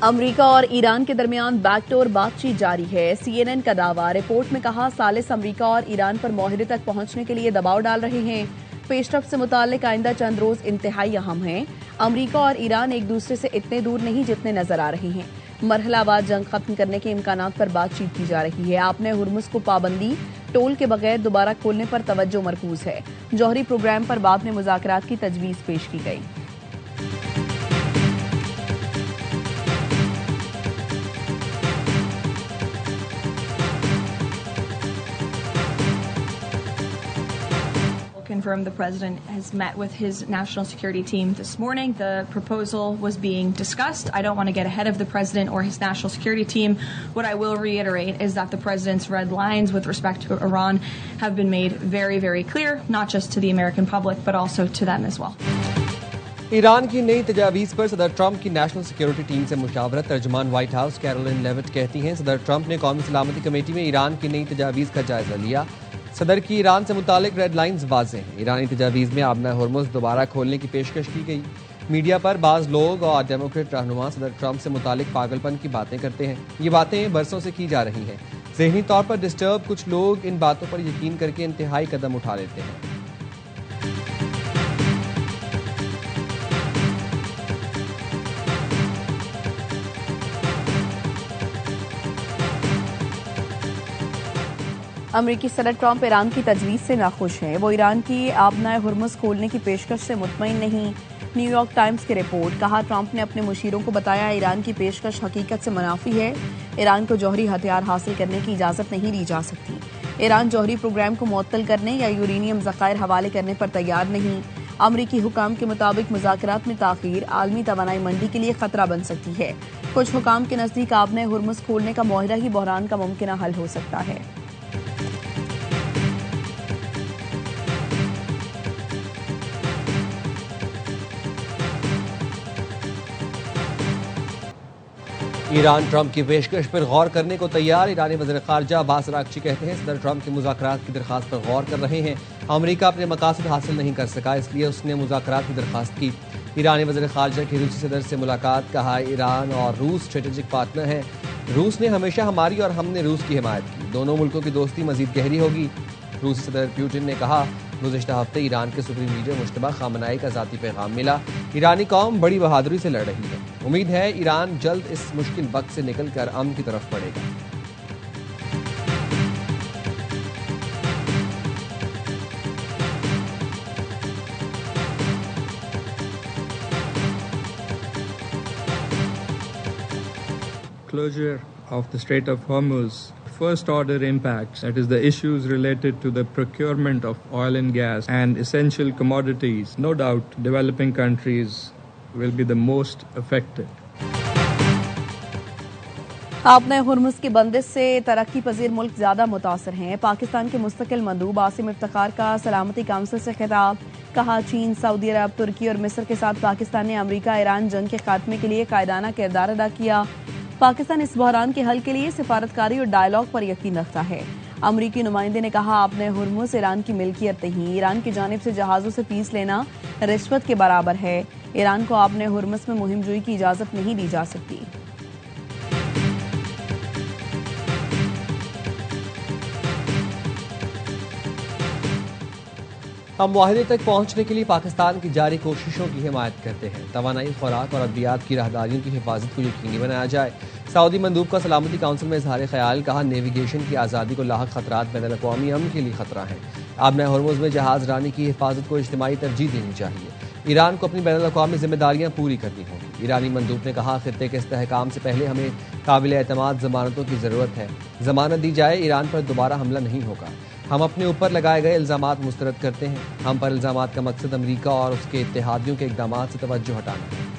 America और Iran के दरमियान बैकडोर बातचीत जारी है। CNN का दावा। रिपोर्ट में कहा सालिस अमेरिका और ईरान पर माहिरे तक पहुंचने के लिए दबाव डाल रहे हैं। पेशरफ से मुताल्लिक आइंदा चंद रोज इंतहाई अहम हैं। अमेरिका और ईरान एक दूसरे से इतने दूर नहीं जितने नजर आ रहे हैं। मरहलावार जंग खत्म करने के इम्कानात पर बातचीत की जा रही है। आपने हुर्मुज को पाबंदी टोल के बगैर दोबारा खोलने पर तवज्जो मरकूज है। जौहरी प्रोग्राम पर बाद में मुज़ाकरात की तजवीज पेश की गई। Confirmed the president has met with his national security team this morning. The proposal was being discussed. I don't want to get ahead of the president or his national security team. What I will reiterate is that the president's red lines with respect to Iran have been made very, very clear, not just to the American public, but also to them as well. Iran की नई तजावीज़ पर सदर Trump की national security team से मुशावरत। तर्जुमान white house Karoline Leavitt कहती हैं सदर Trump ने कौमी सलामती कमेटी में ईरान की नई तजावीज़ का जायजा लिया। सदर की ईरान से मुतालिक रेड लाइन्स वाज़ेह हैं। ईरानी तजावीज़ में आबना हुर्मुज़ दोबारा खोलने की पेशकश की गई। मीडिया पर बाज़ लोग और डेमोक्रेट रहनुमा सदर ट्रंप से मुतालिक पागलपन की बातें करते हैं। ये बातें बरसों से की जा रही हैं। ज़हनी तौर पर डिस्टर्ब कुछ लोग इन बातों पर यकीन करके इंतहाई कदम उठा लेते हैं। अमरीकी सदर ट्रंप ईरान की तजवीज़ से नाखुश हैं। वो ईरान की आबना हुर्मुज़ खोलने की पेशकश से मुतमईन नहीं। न्यूयॉर्क टाइम्स की रिपोर्ट। कहा ट्रंप ने अपने मुशीरों को बताया ईरान की पेशकश हकीकत से मुनाफी है। ईरान को जौहरी हथियार हासिल करने की इजाज़त नहीं दी जा सकती। ईरान जौहरी प्रोग्राम को मुअत्तल करने या यूरेनियम ज़खायर हवाले करने पर तैयार नहीं। अमरीकी हुकाम के मुताबिक मुज़ाकरात में ताख़ीर आलमी तवानाई मंडी के लिए खतरा बन सकती है। कुछ हुकाम के नज़दीक आबना हुर्मुज़ खोलने का मुआहिदा ही बहरान का मुमकिन हल हो सकता है। ईरान ट्रंप की पेशकश पर गौर करने को तैयार। ईरानी वज़ीर ख़ारजा अब्बास अराग़ची कहते हैं सदर ट्रंप के मुज़ाकरात की दरख्वास्त पर गौर कर रहे हैं। अमेरिका अपने मकासद हासिल नहीं कर सका, इसलिए उसने मुज़ाकरात की दरख्वास्त की। ईरानी वज़ीर ख़ारजा की रूसी सदर से मुलाकात। कहा ईरान और रूस स्ट्रेटेजिक पार्टनर हैं। रूस ने हमेशा हमारी और हमने रूस की हिमायत की। दोनों मुल्कों की दोस्ती मज़ीद गहरी होगी। रूसी सदर पुतिन ने कहा गुज़िश्ता हफ्ते ईरान के सुप्रीम लीडर मुश्तबा खामनाई का ज़ाती पैगाम मिला। ईरानी कौम बड़ी बहादुरी से लड़ रही है। उम्मीद है ईरान जल्द इस मुश्किल वक्त से निकलकर अमन की तरफ बढ़ेगा। Closure of the Strait of Hormuz, first order impacts, that is the issues related to the procurement of oil and gas and essential commodities. No doubt developing countries will be the most affected. आपने Hormuz की बंदिश से तरक्की पजीर मुल्क ज्यादा मुतासर हैं। पाकिस्तान के मुस्तकिल मंदूब आसिम इफ्तिखार का सलामती काउंसिल से खिताब। कहा चीन, सऊदी अरब, तुर्की और मिस्र के साथ पाकिस्तान ने अमेरिका ईरान जंग के खात्मे के लिए कायदाना किरदार अदा किया। पाकिस्तान इस बहरान के हल के लिए सिफारतकारी और डायलॉग पर यकीन रखता है। अमरीकी नुमाइंदे ने कहा आपने हुर्मुज़ ईरान की मिल्कियत नहीं। ईरान की जानिब से जहाज़ों से फीस लेना रिश्वत के बराबर है। ईरान को आपने हुर्मुज़ में मुहिम जोई की इजाज़त नहीं दी जा सकती। हम मुआहिदे तक पहुंचने के लिए पाकिस्तान की जारी कोशिशों की हिमायत करते हैं। तवानाई, खुराक और अद्वियात की राहदारियों की हिफाजत को यकीनी बनाया जाए। सऊदी मंदूब का सलामती काउंसिल में इजहार ख्याल। कहा नेविगेशन की आज़ादी को लाहक खतरात बैनुल-अक़वामी अमन के लिए खतरा है। आबना हुर्मुज़ में जहाज़ रानी की हिफाजत को इज्तिमाई तरजीह देनी चाहिए। ईरान को अपनी बैनुल-अक़वामी जिम्मेदारियां पूरी करनी होंगी। ईरानी मंदूब ने कहा खित्ते के इस्तेहकाम से पहले हमें काबिल एतमाद जमानतों की ज़रूरत है। जमानत दी जाए ईरान पर दोबारा हमला नहीं होगा। हम अपने ऊपर लगाए गए इल्ज़ामात मुस्तरद करते हैं। हम पर इल्ज़ामात का मकसद अमरीका और उसके इत्तेहादियों के इक़दामात से तवज्जो हटाना है।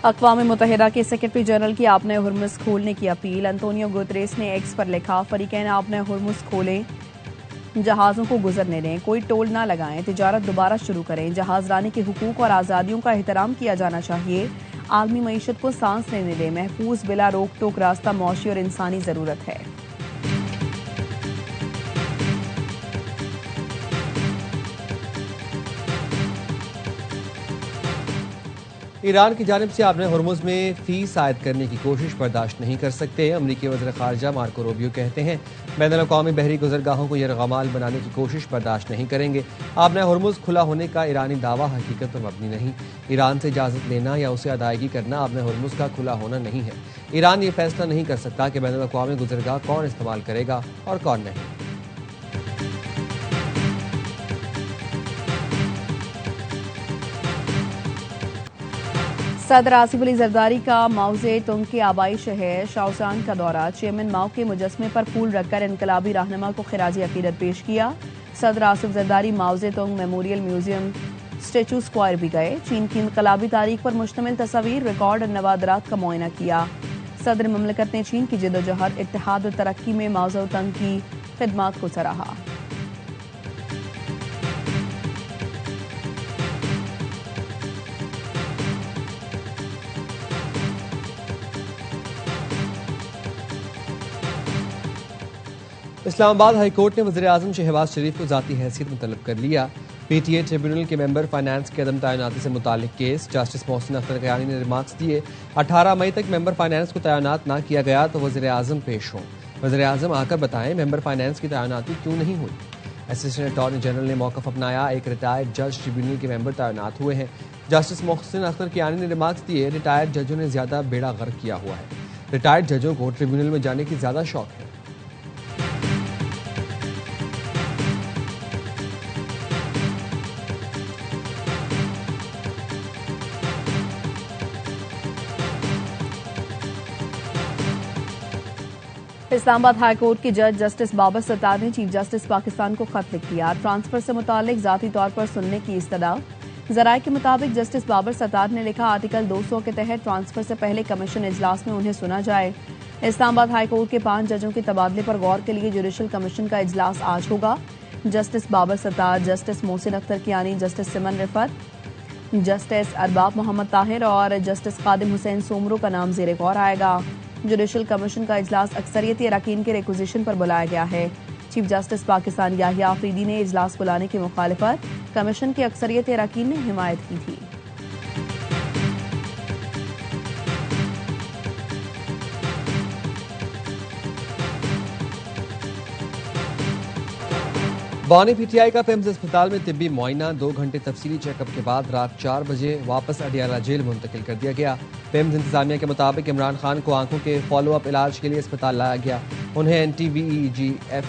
अक़वाम मुत्तहिदा के सेक्रेटरी जनरल की आपने हुर्मुज़ खोलने की अपील। अंतोनियो गुतरेस ने एक्स पर लिखा फरीकैन आपने हुर्मुज़ खोलें, जहाज़ों को गुजरने दें, कोई टोल ना लगाएं, तिजारत दोबारा शुरू करें, जहाज़ रानी के हुकूक और आज़ादियों का एहतराम किया जाना चाहिए। आलमी मईशत को सांस लेने दे, महफूज बिला रोक टोक रास्ता मौशी और इंसानी जरूरत है। ईरान की जानिब से आपने हुर्मुज़ में फीस आयद करने की कोशिश बर्दाश्त नहीं कर सकते। अमरीकी वज़ीर ख़ारजा मार्को रूबियो कहते हैं बैनुल-अक़वामी बहरी गुज़रगाहों को यरग़माल बनाने की कोशिश बर्दाश्त नहीं करेंगे। आपने हुर्मुज़ खुला होने का ईरानी दावा हकीकत पर मबनी नहीं। ईरान से इजाज़त लेना या उसे अदायगी करना आपने हुर्मुज़ का खुला होना नहीं है। ईरान ये फैसला नहीं कर सकता कि बैनुल-अक़वामी गुज़रगाह कौन इस्तेमाल करेगा और कौन नहीं। सदर आसिफ अली जरदारी का माओजे तुंग के आबाई शहर शाओशान का दौरा, चेयरमैन माओ के मुजस्मे पर फूल रखकर इनकलाबी रहनुमा को खिराजी अकीदत पेश किया। सदर आसिफ जरदारी माओजे तुंग मेमोरियल म्यूजियम स्टेचू स्क्वायर भी गए। चीन की इनकलाबी तारीख पर मुश्तमिल तस्वीर, रिकॉर्ड और नवादरात का मुआयना किया। सदर ममलकत ने चीन की जिद्दोजहद, इत्तेहाद और तरक्की में माओजे तुंग की खिदमात को सराहा। इस्लामाबाद हाई कोर्ट ने वज़ीर आज़म शहबाज शरीफ को ज़ाती हैसियत में तलब कर लिया। पीटीए ट्रिब्यूनल के मेंबर फाइनेंस की अदम तैनाती से मुतालिक केस, जस्टिस मोहसिन अख्तर कयानी ने रिमार्क्स दिए। 18 मई तक मेंबर फाइनेंस को तैनात ना किया गया तो वज़ीर आज़म पेश हों। वज़ीर आज़म आकर बताएं मेंबर फाइनेंस की तैनाती क्यों नहीं हुई। असिस्टेंट अटॉर्नी जनरल ने मौक़िफ़ अपनाया। एक रिटायर्ड जज ट्रिब्यूनल के मेंबर तैनात हुए हैं। जस्टिस मोहसिन अख्तर कयानी ने रिमार्क्स दिए, रिटायर्ड जजों ने ज़्यादा बेड़ा गर्क किया हुआ है। रिटायर्ड जजों को ट्रिब्यूनल में जाने की ज़्यादा शौक है। इस्लामाबाद हाई कोर्ट के जज जस्टिस बाबर सत्तार ने चीफ जस्टिस पाकिस्तान को खत लिख दिया। ट्रांसफर से मुतालिक जाती तौर पर सुनने की इस्तदा। जराये के मुताबिक जस्टिस बाबर सत्तार ने लिखा, आर्टिकल 200 के तहत ट्रांसफर से पहले कमीशन इजलास में उन्हें सुना जाए। इस्लामाबाद हाई कोर्ट के 5 जजों के तबादले पर गौर के लिए जुडिशल कमीशन का इजलास आज होगा। Justice Babar Sattar, justice Mohsin Akhtar Kayani, justice Saman Rafat, justice Arbab Mohammad Tahir और जस्टिस कादिम हुसैन सोमरो का नाम ज़ेरे गौर आएगा। जुडिशल कमीशन का इजलास अक्सरियती अरकान के रिक्विजिशन पर बुलाया गया है। चीफ जस्टिस पाकिस्तान याहिया आफरीदी ने इजलास बुलाने की मुखालिफत कमीशन के अक्सरियती अरकान ने हिमायत की थी। बानी पीटीआई का पेम्स अस्पताल में तिब्बी मुआयना, 2 घंटे तफसीली चेकअप के बाद रात 4 बजे वापस अडियाला जेल मुंतकिल कर दिया गया। पेम्स इंतजामिया के मुताबिक इमरान खान को आंखों के फॉलोअप इलाज के लिए अस्पताल लाया गया। उन्हें एंटी-VEGF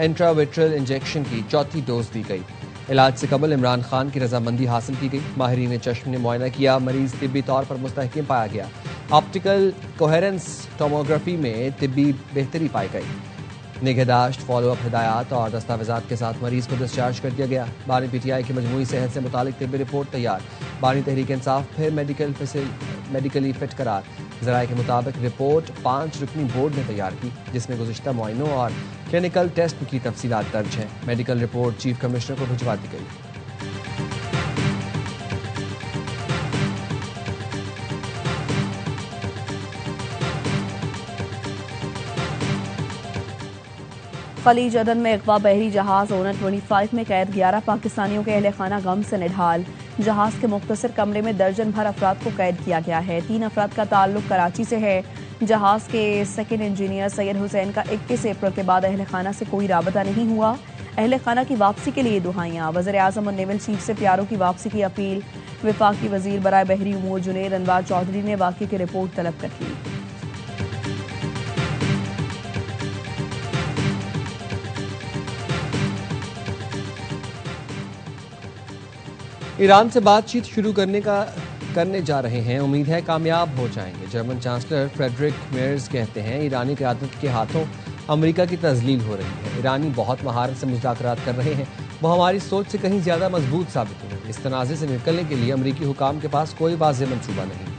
इंट्राविट्रल इंजेक्शन की 4थी डोज दी गई। इलाज से कबल इमरान खान की रजामंदी हासिल की गई। माहिरीन चश्म ने मुआयना किया। मरीज तिब्बी तौर पर मुस्तहकम पाया गया। ऑप्टिकल कोहेरेंस टोमोग्राफी में तिब्बी बेहतरी पाई गई। निगहदाश्त, फॉलोअप हिदायत और दस्तावेजात के साथ मरीज को डिस्चार्ज कर दिया गया। बानी पीटीआई की मजमूई सेहत से मुतालिक तिब्बी रिपोर्ट तैयार। बानी तहरीक इंसाफ फिर मेडिकली फिट करार। ज़राए के मुताबिक रिपोर्ट 5 रुकनी बोर्ड ने तैयार की, जिसमें गुज़िश्ता मुआयनों और क्लिनिकल टेस्ट की तफसीलात दर्ज हैं। मेडिकल रिपोर्ट चीफ कमिश्नर को भिजवा दी गई। खलीज अदन में अगवा बहरी जहाज ओनर 25 में कैद 11 पाकिस्तानियों के अहले खाना गम से निढाल। जहाज के मुख्तसर कमरे में दर्जन भर अफराद को कैद किया गया है। 3 अफराद का ताल्लुक कराची से है। जहाज के सेकंड इंजीनियर सैयद हुसैन का 21 अप्रैल के बाद अहले खाना से कोई राबता नहीं हुआ। अहले खाना की वापसी के लिए दुहाइयां। वज़ीर आज़म और नेवल चीफ से प्यारों की वापसी की अपील। वफाकी वजीर बराए बहरी उमूर जुनैद अनवार चौधरी ने वाक़े की रिपोर्ट तलब कर ली। ईरान से बातचीत शुरू करने जा रहे हैं। उम्मीद है कामयाब हो जाएंगे। जर्मन चांसलर फ्रेडरिक मेयर्स कहते हैं ईरानी क़यादत के हाथों अमेरिका की तज़लील हो रही है। ईरानी बहुत महारत से मुज़ाकरात कर रहे हैं। वो हमारी सोच से कहीं ज़्यादा मजबूत साबित हुए। इस तनाज़े से निकलने के लिए अमेरिकी हुकाम के पास कोई वाज़ेह मंसूबा नहीं।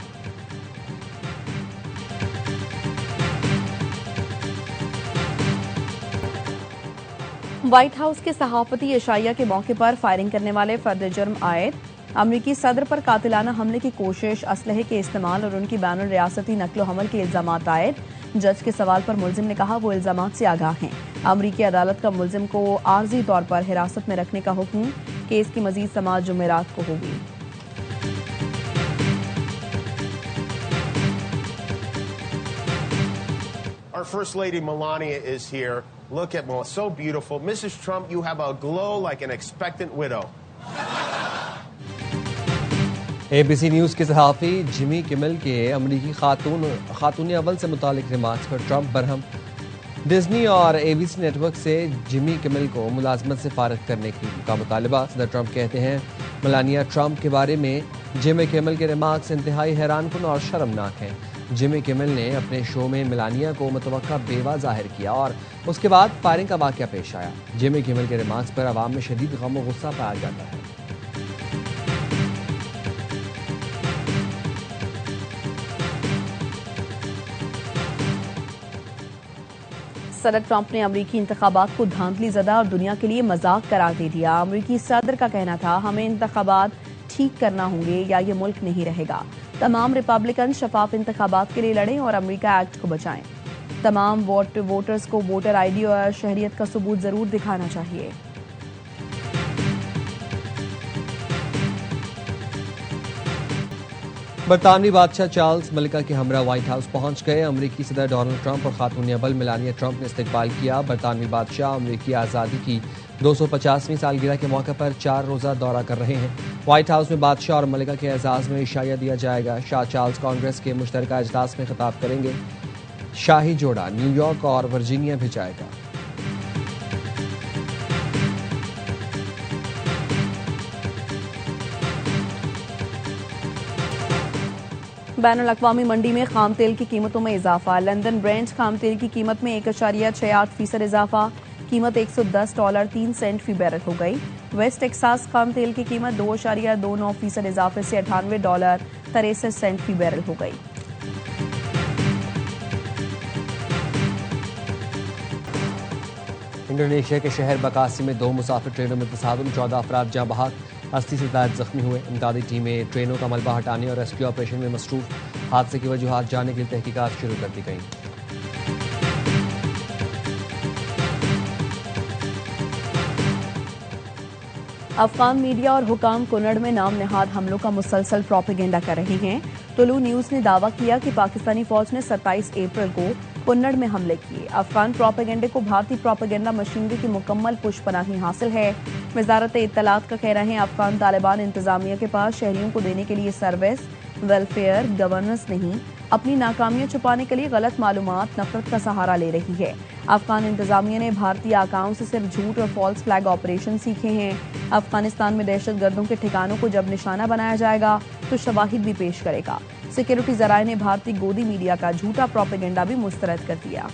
व्हाइट हाउस के सहाफ़ती इशाइया के मौके पर फायरिंग करने वाले फर्द जुर्म आयद। अमरीकी सदर पर कातिलाना हमले की कोशिश, असलहे के इस्तेमाल और उनकी बैनुल रियासती नकलो हमल के इल्जामात आयद। जज के सवाल पर मुलजिम ने कहा वो इल्जामात से आगाह हैं। अमरीकी अदालत का मुलजिम को आर्जी तौर पर हिरासत में रखने का हुक्म। केस की मजीद समाअत जुमेरात को होगी। Our First Lady Melania is here. Look at Melania, so beautiful. Mrs. Trump, you have a glow like an expectant widow. ABC news के सहाफ़ी जिमी किमेल के अमरीकी खातून अव्वल से मुतालिक रिमार्क्स पर ट्रंप बरहम। डिज्नी और ABC नेटवर्क से जिमी किमेल को मुलाजमत से फारिग करने का मुतालबा। सदर ट्रंप कहते हैं मेलानिया ट्रंप के बारे में जिमी किमेल के रिमार्क्स इंतहाई हैरानकुन और शर्मनाक हैं। जिमी किमेल ने अपने शो में मेलानिया को मुतवक्का बेवा जाहिर किया और उसके बाद फायरिंग का वाक़या पेश आया। जिमी किमेल के रिमार्क्स पर अवाम में शदीद गम और गुस्सा पाया जाता है। सदर ट्रंप ने अमरीकी इंतखाबात को धांधली ज़दा और दुनिया के लिए मजाक करार दे दिया। अमरीकी सदर का कहना था हमें इंतखाबात ठीक करना होंगे या ये मुल्क नहीं रहेगा। तमाम रिपब्लिकन शफाफ इंतखाबात के लिए लड़ें और अमरीका एक्ट को बचाएं। तमाम वोटर्स को वोटर ID और शहरियत का सबूत जरूर दिखाना चाहिए। बरतानवी बादशाह चार्ल्स मलिका के हमरा व्हाइट हाउस पहुंच गए। अमरीकी सदर डोनाल्ड ट्रंप और खातून अव्वल मेलानिया ट्रंप ने इस्तकबाल किया। बरतानवी बादशाह अमरीकी आज़ादी की 250वीं सालगिरह के मौके पर 4 रोज़ा दौरा कर रहे हैं। व्हाइट हाउस में बादशाह और मलिका के एजाज़ में इशाया दिया जाएगा। शाह चार्ल्स कांग्रेस के मुश्तरका इजलास में खिताब करेंगे। शाही जोड़ा न्यूयॉर्क और वर्जीनिया भी जाएगा। बैनुल अक़वामी मंडी में खाम तेल की कीमतों में इजाफा। लंदन ब्रेंट खाम तेल की कीमत में 1.68% इजाफा। कीमत $110.03 फी बैरल हो गई। वेस्ट टेक्सास खाम तेल की कीमत 2.29% इजाफे से $98.63 फी बैरल हो गई। इंडोनेशिया के शहर बकासी में 2 मुसाफिर ट्रेनों में तसादुम, 14 अफराद जाँ बहक, 80 से ज़ायद जख्मी हुए। इमदादी टीमें ट्रेनों का मलबा हटाने और रेस्क्यू ऑपरेशन में मसरूफ। हादसे की वजूहात जानने के लिए तहकीकात शुरू कर दी गई। अफगान मीडिया और हुकाम कुनड़ में नाम नेहाद हमलों का मुसलसल प्रोपेगेंडा कर रहे हैं। तुलू न्यूज ने दावा किया कि पाकिस्तानी फौज ने 27 अप्रैल को कुन्नड़ में हमले किए। अफगान प्रोपेगेंडे को भारतीय प्रोपेगेंडा मशीनरी की मुकम्मल पुष्पनाही हासिल है। वजारत इत्तलात का कहना है अफगान तालिबान इंतजामिया के पास शहरियों को देने के लिए सर्विस, वेलफेयर, गवर्नेंस नहीं, अपनी नाकामियां छुपाने के लिए गलत मालूमात, नफरत का सहारा ले रही है। अफगान इंतजामिया ने भारतीय आकाओं से सिर्फ झूठ और फॉल्स फ्लैग ऑपरेशन सीखे हैं। अफगानिस्तान में दहशत गर्दों के ठिकानों को जब निशाना बनाया जाएगा तो शवाहिद भी पेश करेगा। सिक्योरिटी जराये ने भारतीय गोदी मीडिया का झूठा प्रोपेगेंडा भी मुस्तरद कर दिया।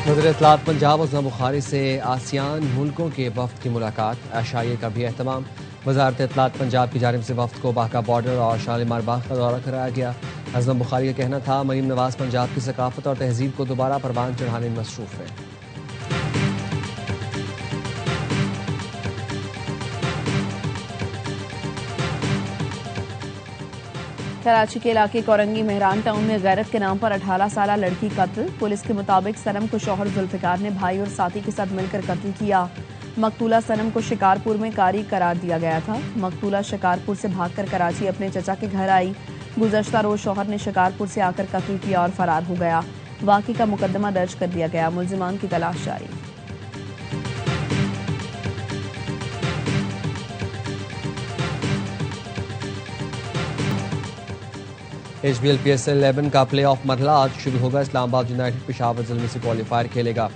वज़ीर इत्तलात पंजाब उस्मा बुखारी से आसियान मुल्कों के वफ्द की मुलाकात, एशिया का भी एहतमाम। वज़ारत इत्तलात पंजाब की जानिब से वफ्द को बाका बॉर्डर और शालीमार बाग का दौरा कराया गया। उस्मा बुखारी का कहना था मरीम नवाज पंजाब की सकाफत और तहजीब को दोबारा परवान चढ़ाने में मसरूफ है। कराची के इलाके कोरंगी मेहरान टाउन में गैरत के नाम पर 18 साला लड़की कत्ल। पुलिस के मुताबिक सनम को शौहर जुल्फिकार ने भाई और साथी के साथ मिलकर कत्ल किया। मकतूला सनम को शिकारपुर में कारी करार दिया गया था। मकतूला शिकारपुर से भागकर कराची अपने चचा के घर आई। गुज़श्ता रोज शौहर ने शिकारपुर से आकर कत्ल किया और फरार हो गया। वाक़ई का मुकदमा दर्ज कर दिया गया। मुल्जिमान की तलाश जारी। HBL PSL 11 का प्ले ऑफ मरहला आज शुरू होगा। इस्लामाबाद यूनाइटेड पेशावर ज़ल्मी से क्वालिफायर खेलेगा।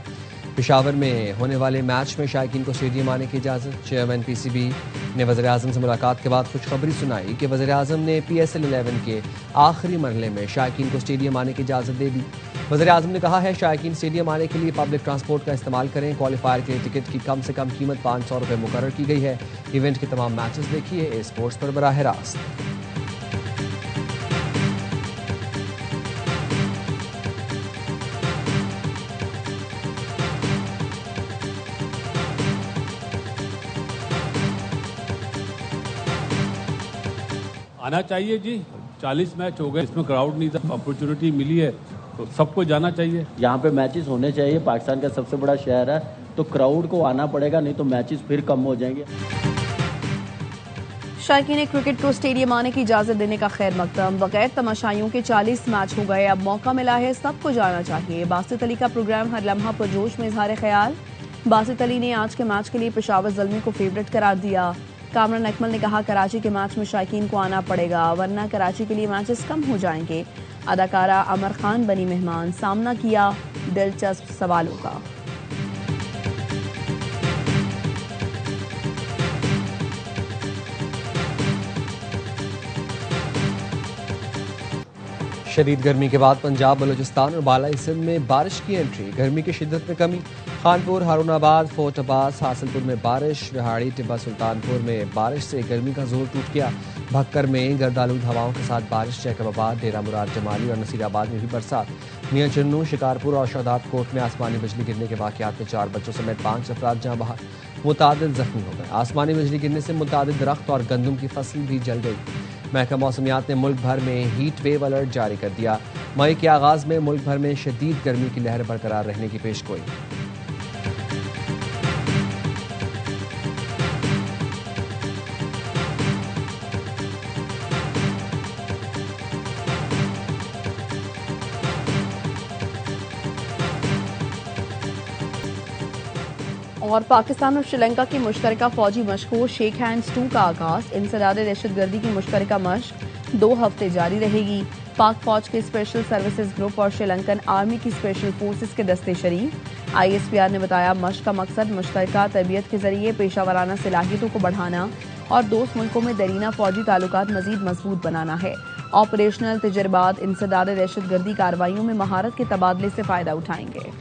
पेशावर में होने वाले मैच में शायकीन को स्टेडियम आने की इजाज़त। चेयरमैन PCB ने वज़ीर-ए-आज़म से मुलाकात के बाद खुशखबरी सुनाई कि वज़ीर-ए-आज़म ने PSL 11 के आखिरी मरहले में शायकीन को स्टेडियम आने की इजाज़त दे दी। वज़ीर-ए-आज़म ने कहा है शायकीन स्टेडियम आने के लिए पब्लिक ट्रांसपोर्ट का इस्तेमाल करें। क्वालिफायर के टिकट की कम से कम कीमत ₹500 मुकर्रर की गई है। इवेंट के तमाम मैचेस देखिए ए स्पोर्ट्स पर बराह रास्त। आना चाहिए जी, 40 मैच हो गए, इसमें क्राउड नहीं था, अपॉर्चुनिटी मिली है तो सबको जाना चाहिए। यहाँ पे मैचेस होने चाहिए, पाकिस्तान का सबसे बड़ा शहर है तो क्राउड को आना पड़ेगा, नहीं तो मैचेस फिर कम हो जाएंगे। शायकीन क्रिकेट को स्टेडियम आने की इजाजत देने का खैर मकदम, बगैर तमाशाइयों के 40 मैच हो गए, अब मौका मिला है सबको जाना चाहिए। बासित अली का प्रोग्राम हर लम्हा पुरजोश में इजहार ख्याल। बासित अली ने आज के मैच के लिए पेशावर ज़ल्मी को फेवरेट करार दिया। कामरान अकमल ने कहा कराची के मैच में शायकीन को आना पड़ेगा वरना कराची के लिए मैचेस कम हो जाएंगे। अदाकारा अमर खान बनी मेहमान, सामना किया दिलचस्प सवालों का। शदीद गर्मी के बाद पंजाब, बलूचिस्तान और बालाई सिंध में बारिश की एंट्री, गर्मी की शिद्दत में कमी। खानपुर, हारूनाबाद, फोर्ट अब्बास, हासिलपुर में बारिश, विहाड़ी, टिब्बा सुल्तानपुर में बारिश से गर्मी का जोर टूट गया। भक्कर में गर्दालूद हवाओं के साथ बारिश, जैकबाबाद, डेरा मुराद जमाली और नसीराबाद में भी बरसात। मियां चन्नू, शिकारपुर और शहदाद कोट में आसमानी बिजली गिरने के वाकयात में 4 बच्चों समेत 5 अफराद जहां बहार, मुतादिद जख्मी हो गए। आसमानी बिजली गिरने से मुतादिद दरख्त और गंदम की फसल भी जल गई। महकमा मौसमियात ने मुल्क भर में हीट वेव अलर्ट जारी कर दिया। मई के आगाज में मुल्क भर में शदीद गर्मी की लहर बरकरार रहने की पेशगोई। और पाकिस्तान और श्रीलंका की मुश्तरका फौजी मशकों शेख हैंड्स 2 का आगाज। इंसदाद दहशतगर्दी की मुश्तरका मश्क 2 हफ्ते जारी रहेगी। पाक फौज के स्पेशल सर्विसेज ग्रुप और श्रीलंकन आर्मी की स्पेशल फोर्सेस के दस्ते शरीक। ISPR ने बताया मश्क का मकसद मुश्तरका तरबियत के जरिए पेशावराना सलाहियतों को बढ़ाना और दोस्त मुल्कों में दरीना फौजी ताल्लुकात मजीद मजबूत बनाना है। ऑपरेशनल तजर्बात इंसदाद दहशतगर्दी कार्रवाइयों में महारत के तबादले से फायदा उठाएंगे।